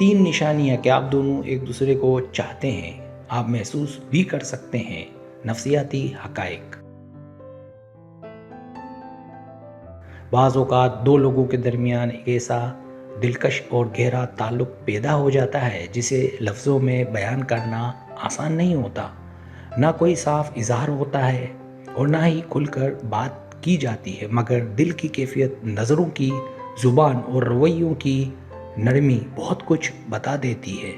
3 نشانیاں کہ آپ دونوں ایک دوسرے کو چاہتے ہیں، آپ محسوس بھی کر سکتے ہیں۔ نفسیاتی حقائق۔ بعض اوقات دو لوگوں کے درمیان ایک ایسا دلکش اور گہرا تعلق پیدا ہو جاتا ہے جسے لفظوں میں بیان کرنا آسان نہیں ہوتا۔ نہ کوئی صاف اظہار ہوتا ہے اور نہ ہی کھل کر بات کی جاتی ہے، مگر دل کی کیفیت، نظروں کی زبان اور رویوں کی نرمی بہت کچھ بتا دیتی ہے۔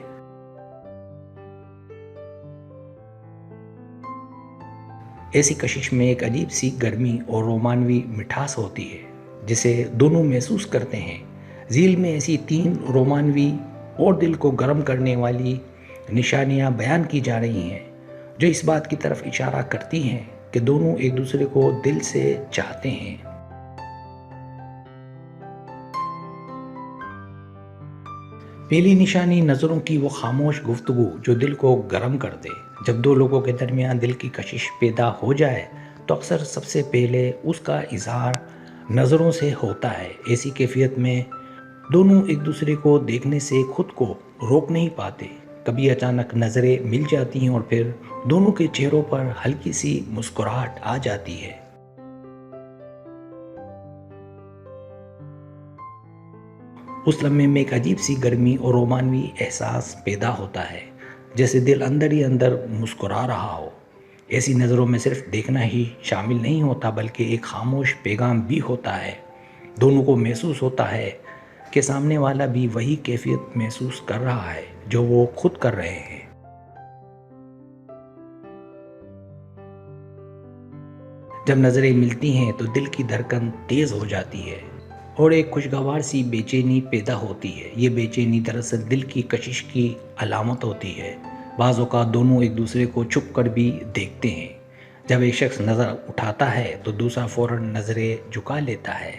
ایسی کشش میں ایک عجیب سی گرمی اور رومانوی مٹھاس ہوتی ہے جسے دونوں محسوس کرتے ہیں۔ ذیل میں ایسی 3 رومانوی اور دل کو گرم کرنے والی نشانیاں بیان کی جا رہی ہیں جو اس بات کی طرف اشارہ کرتی ہیں کہ دونوں ایک دوسرے کو دل سے چاہتے ہیں۔ پہلی نشانی نظروں کی وہ خاموش گفتگو جو دل کو گرم کر دے۔ جب دو لوگوں کے درمیان دل کی کشش پیدا ہو جائے تو اکثر سب سے پہلے اس کا اظہار نظروں سے ہوتا ہے۔ ایسی کیفیت میں دونوں ایک دوسرے کو دیکھنے سے خود کو روک نہیں پاتے۔ کبھی اچانک نظریں مل جاتی ہیں اور پھر دونوں کے چہروں پر ہلکی سی مسکراہٹ آ جاتی ہے۔ اس لمحے میں ایک عجیب سی گرمی اور رومانوی احساس پیدا ہوتا ہے، جیسے دل اندر ہی اندر مسکرا رہا ہو۔ ایسی نظروں میں صرف دیکھنا ہی شامل نہیں ہوتا بلکہ ایک خاموش پیغام بھی ہوتا ہے۔ دونوں کو محسوس ہوتا ہے کہ سامنے والا بھی وہی کیفیت محسوس کر رہا ہے جو وہ خود کر رہے ہیں۔ جب نظریں ملتی ہیں تو دل کی دھڑکن تیز ہو جاتی ہے اور ایک خوشگوار سی بے چینی پیدا ہوتی ہے۔ یہ بے چینی دراصل دل کی کشش کی علامت ہوتی ہے۔ بعض اوقات دونوں ایک دوسرے کو چھپ کر بھی دیکھتے ہیں۔ جب ایک شخص نظر اٹھاتا ہے تو دوسرا فوراً نظریں جھکا لیتا ہے۔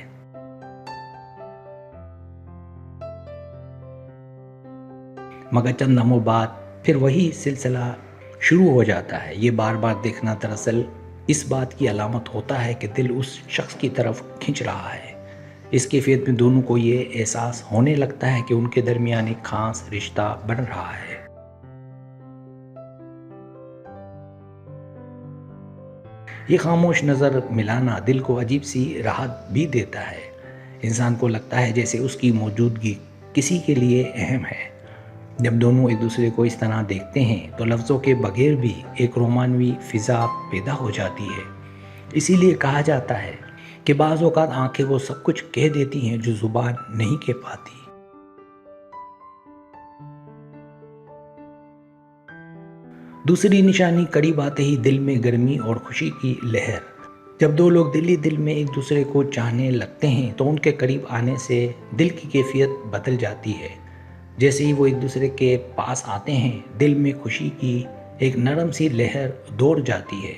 مگر چند لمحوں بعد پھر وہی سلسلہ شروع ہو جاتا ہے۔ یہ بار بار دیکھنا دراصل اس بات کی علامت ہوتا ہے کہ دل اس شخص کی طرف کھنچ رہا ہے۔ اس کیفیت میں دونوں کو یہ احساس ہونے لگتا ہے کہ ان کے درمیان ایک خاص رشتہ بن رہا ہے۔ یہ خاموش نظر ملانا دل کو عجیب سی راحت بھی دیتا ہے۔ انسان کو لگتا ہے جیسے اس کی موجودگی کسی کے لیے اہم ہے۔ جب دونوں ایک دوسرے کو اس طرح دیکھتے ہیں تو لفظوں کے بغیر بھی ایک رومانوی فضا پیدا ہو جاتی ہے۔ اسی لیے کہا جاتا ہے کہ بعض اوقات آنکھیں وہ سب کچھ کہہ دیتی ہیں جو زبان نہیں کہہ پاتی۔ دوسری نشانی قریب آتے ہی دل میں گرمی اور خوشی کی لہر۔ جب دو لوگ دل ہی دل میں ایک دوسرے کو چاہنے لگتے ہیں تو ان کے قریب آنے سے دل کی کیفیت بدل جاتی ہے۔ جیسے ہی وہ ایک دوسرے کے پاس آتے ہیں، دل میں خوشی کی ایک نرم سی لہر دوڑ جاتی ہے۔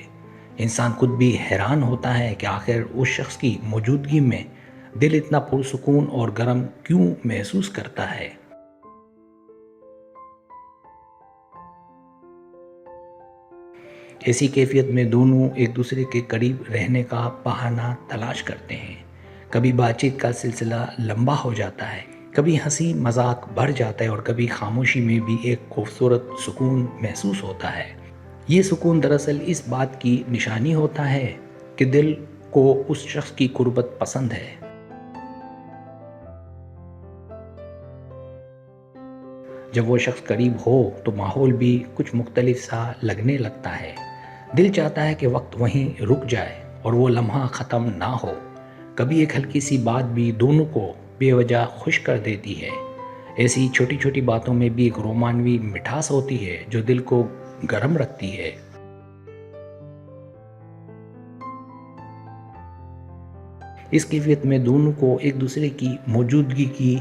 انسان خود بھی حیران ہوتا ہے کہ آخر اس شخص کی موجودگی میں دل اتنا پرسکون اور گرم کیوں محسوس کرتا ہے۔ ایسی کیفیت میں دونوں ایک دوسرے کے قریب رہنے کا بہانہ تلاش کرتے ہیں۔ کبھی بات چیت کا سلسلہ لمبا ہو جاتا ہے، کبھی ہنسی مذاق بڑھ جاتا ہے اور کبھی خاموشی میں بھی ایک خوبصورت سکون محسوس ہوتا ہے۔ یہ سکون دراصل اس بات کی نشانی ہوتا ہے کہ دل کو اس شخص کی قربت پسند ہے۔ جب وہ شخص قریب ہو تو ماحول بھی کچھ مختلف سا لگنے لگتا ہے۔ دل چاہتا ہے کہ وقت وہیں رک جائے اور وہ لمحہ ختم نہ ہو۔ کبھی ایک ہلکی سی بات بھی دونوں کو بے وجہ خوش کر دیتی ہے۔ ایسی چھوٹی چھوٹی باتوں میں بھی ایک رومانوی مٹھاس ہوتی ہے جو دل کو گرم رکھتی ہے۔ اس کیفیت میں دونوں کو ایک دوسرے کی موجودگی کی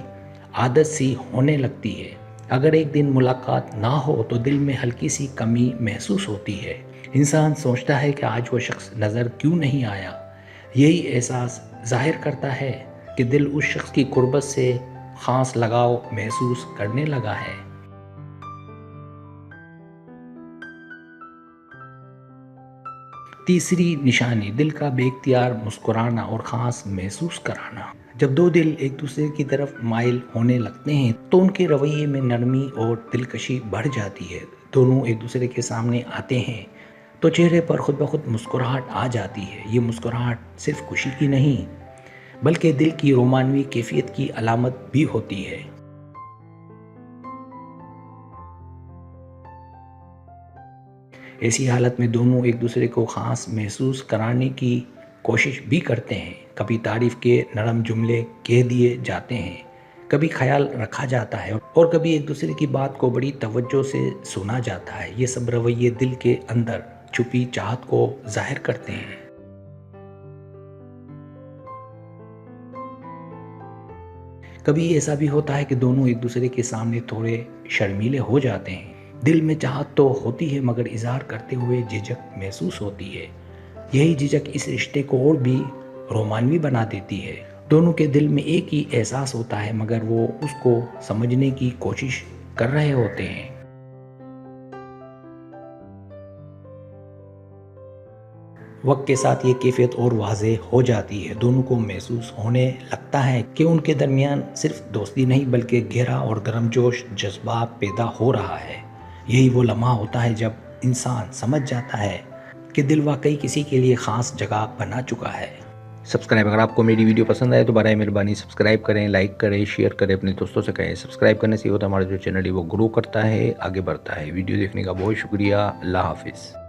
عادت سی ہونے لگتی ہے۔ اگر ایک دن ملاقات نہ ہو تو دل میں ہلکی سی کمی محسوس ہوتی ہے۔ انسان سوچتا ہے کہ آج وہ شخص نظر کیوں نہیں آیا۔ یہی احساس ظاہر کرتا ہے کہ دل اس شخص کی قربت سے خاص لگاؤ محسوس کرنے لگا ہے۔ تیسری نشانی دل کا بے اختیار مسکرانا اور خاص محسوس کرانا۔ جب دو دل ایک دوسرے کی طرف مائل ہونے لگتے ہیں تو ان کے رویے میں نرمی اور دلکشی بڑھ جاتی ہے۔ دونوں ایک دوسرے کے سامنے آتے ہیں تو چہرے پر خود بخود مسکراہٹ آ جاتی ہے۔ یہ مسکراہٹ صرف خوشی کی نہیں بلکہ دل کی رومانوی کیفیت کی علامت بھی ہوتی ہے۔ ایسی حالت میں دونوں ایک دوسرے کو خاص محسوس کرانے کی کوشش بھی کرتے ہیں۔ کبھی تعریف کے نرم جملے کہہ دیے جاتے ہیں، کبھی خیال رکھا جاتا ہے اور کبھی ایک دوسرے کی بات کو بڑی توجہ سے سنا جاتا ہے۔ یہ سب رویے دل کے اندر چھپی چاہت کو ظاہر کرتے ہیں۔ کبھی ایسا بھی ہوتا ہے کہ دونوں ایک دوسرے کے سامنے تھوڑے شرمیلے ہو جاتے ہیں۔ دل میں چاہت تو ہوتی ہے مگر اظہار کرتے ہوئے جھجک محسوس ہوتی ہے۔ یہی جھجک اس رشتے کو اور بھی رومانوی بنا دیتی ہے۔ دونوں کے دل میں ایک ہی احساس ہوتا ہے مگر وہ اس کو سمجھنے کی کوشش کر رہے ہوتے ہیں۔ وقت کے ساتھ یہ کیفیت اور واضح ہو جاتی ہے۔ دونوں کو محسوس ہونے لگتا ہے کہ ان کے درمیان صرف دوستی نہیں بلکہ گہرا اور گرمجوش جذبہ پیدا ہو رہا ہے۔ یہی وہ لمحہ ہوتا ہے جب انسان سمجھ جاتا ہے کہ دل واقعی کسی کے لیے خاص جگہ بنا چکا ہے۔ اگر آپ کو میری ویڈیو پسند آئے تو برائے مہربانی سبسکرائب کریں، لائک کریں، شیئر کریں، اپنے دوستوں سے کہیں۔ سبسکرائب کرنے سے ہوتا ہے ہمارا جو چینل ہے وہ گرو کرتا ہے، آگے بڑھتا ہے۔ ویڈیو دیکھنے کا بہت شکریہ۔ اللہ حافظ۔